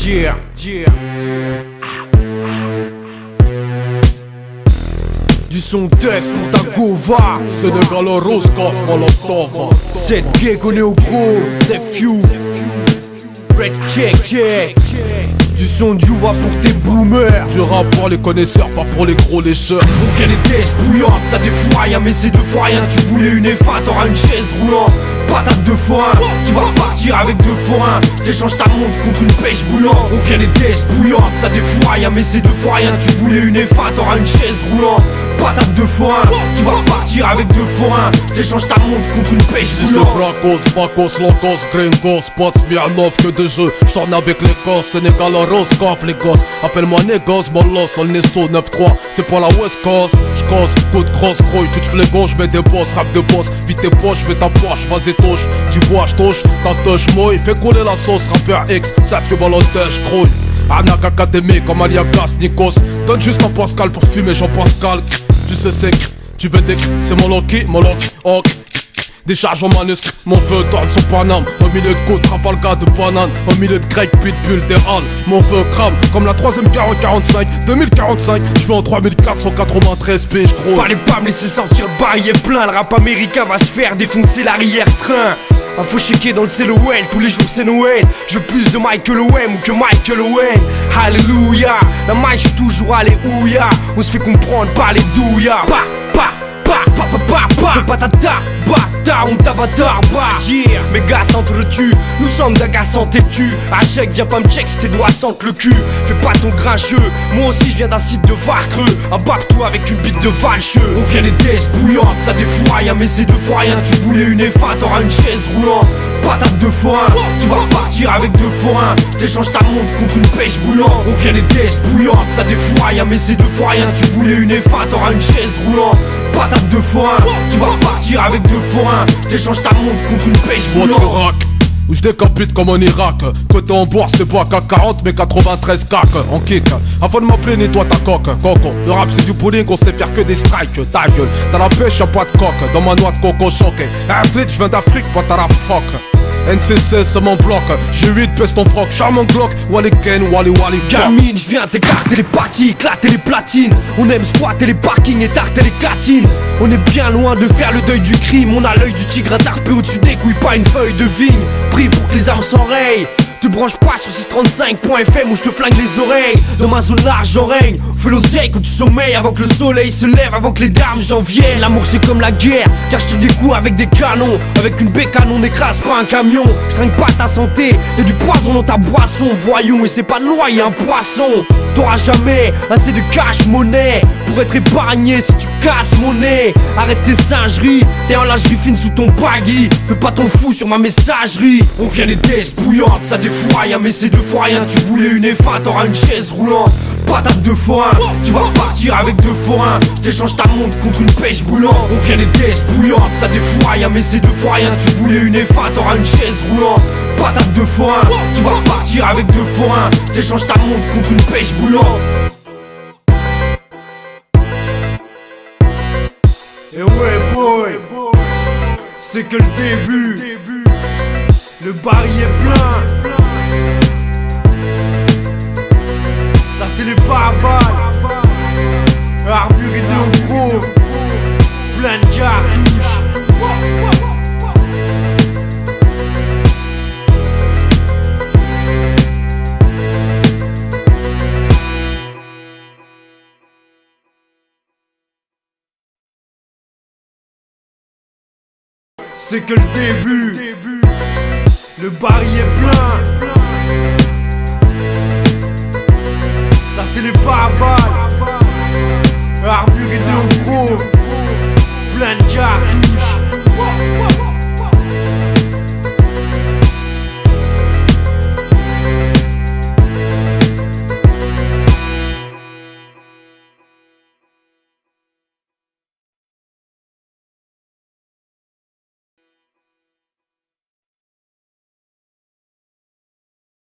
Yeah. Du son death pour ta gova. Sénégal rose coffre en l'octobre. Cette gay qu'on est au pro. C'est few. Red check. Du son du va pour tes boomers. Je rappe pour les connaisseurs, pas pour les gros lécheurs. On vient les tests bouillantes, ça défouraille, mais c'est deux fois rien. Tu voulais une F1, t'auras une chaise roulante. Patate de forain, tu vas partir avec deux forains. T'échanges ta montre contre une pêche bouillante. On vient les tests bouillantes, ça défouraille, mais c'est deux fois rien. Tu voulais une F1, t'auras une chaise roulante. Patate de forain, tu vas partir avec deux forains. T'échanges ta montre contre une pêche Si bouillante. c'est Bracos, Bacos, Locos, Gringos, Spots, Smirnov, que de jeux. J'tourne avec les gosses, Sénégal rose coffre les gosses. Appelle-moi Négos, Mollos, on est saut 9-3. C'est pour la West Coast, j'cause, coup de crosse, croix. Tu te flais gauche, j'mets des boss, rap de boss. Vite tes poches, j'fais ta poche, vas-y touche. Tu vois, j'touche, ta touche, moi. Fais couler la sauce, rappeur X, savent que balotage, crouille. Anak Académie comme Aliagas, Nikos. Donne juste un Pascal pour fumer Jean-Pascal. Tu sais c'est tu veux des c'est mon Loki, ok. Des charges en manuscrit, mon feu tourne son Paname. Au milieu de côte, Trafalgar de banane. Au milieu de grec, pitbull, des halles. Mon feu crame, comme la troisième guerre en 45. 2045, je vais en 3493 piges, gros. Fallait pas me laisser sortir le bail est plein. Le rap américain va se faire défoncer l'arrière-train. Info checker dans le CLOL, tous les jours c'est Noël. Je veux plus de Michael Owen ou que Michael Owen. Alléluia, la maille je suis toujours allé ouya. On se fait comprendre par les douillas. Fais pas ta bâtard, on t'avatar, yeah. Mes gars s'entretuent, nous sommes d'un gars sans têtu. Achèque, viens pas me check si tes doigts sentent le cul. Fais pas ton grincheux, moi aussi je viens d'un site de Varcreux. Embarque-toi avec une bite de valcheux. On vient les tests bouillantes, ça défouraille, mais c'est deux fois rien. Tu voulais une F1, t'auras une chaise roulante. Patate de forain, tu vas partir avec deux forains. T'échanges ta montre contre une pêche bouillante. On vient les tests bouillantes, ça défouraille, mais c'est deux fois rien. Tu voulais une F1, t'auras une chaise roulante. Patate de forain, tu vas partir avec deux forains. T'échanges ta montre contre une pêche Moi bouillante. tu rack, où je décapite comme en Irak. Côté en bourse c'est pas CAC 40 mais 93 cac en kick. Avant de m'appeler nettoie ta coque, coco. Le rap c'est du pudding, on sait faire que des strikes. Ta gueule, dans la pêche y'a pas de coque. Dans ma noix de coco choqué. Un flit, je viens d'Afrique, pas ta la froc. NC16 ça m'en bloque. G8 pèse ton froc, charmant Glock. Wally Ken, Wally fuck. Gamine, je viens t'écarter les parties, éclater les platines. On aime squatter les parkings et tarter les catines. On est bien loin de faire le deuil du crime. On a l'œil du tigre tarpé au-dessus des couilles, pas une feuille de vigne. Pris pour que les armes s'enrayent. Te branche pas sur 635.fm où je te flingue les oreilles. Dans ma zone large j'en règne. Fais l'oseille quand tu sommeilles avant que le soleil se lève, avant que les dames j'en viennent. L'amour c'est comme la guerre, car je tire des coups avec des canons. Avec une bécane on n'écrase pas un camion. Je trinque pas ta santé, y'a du poison dans ta boisson. Voyons, et c'est pas de loi, y'a un poisson. T'auras jamais assez de cash monnaie pour être épargné si tu casses mon nez. Arrête tes singeries, t'es en lingerie fine sous ton baggy. Fais pas ton fou sur ma messagerie. On vient les tests bouillantes, ça défouraille, mais c'est deux fois rien. Tu voulais une F1, t'auras une chaise roulante. Patate de forain, tu vas partir avec deux forains. T'échanges ta montre contre une pêche bouillante. On vient les tests bouillantes, ça défouraille, mais c'est deux fois rien. Tu voulais une F1, t'auras une chaise roulante. Patate de forain, tu vas partir avec deux forains. T'échanges ta montre contre une pêche bouillante. Et ouais boy, c'est que le début. Le baril est plein. Ça fait les pare-balles. Armure et de gros. Plein de cartouches. C'est que le début. Le baril est plein. Ça fait les pare-balles.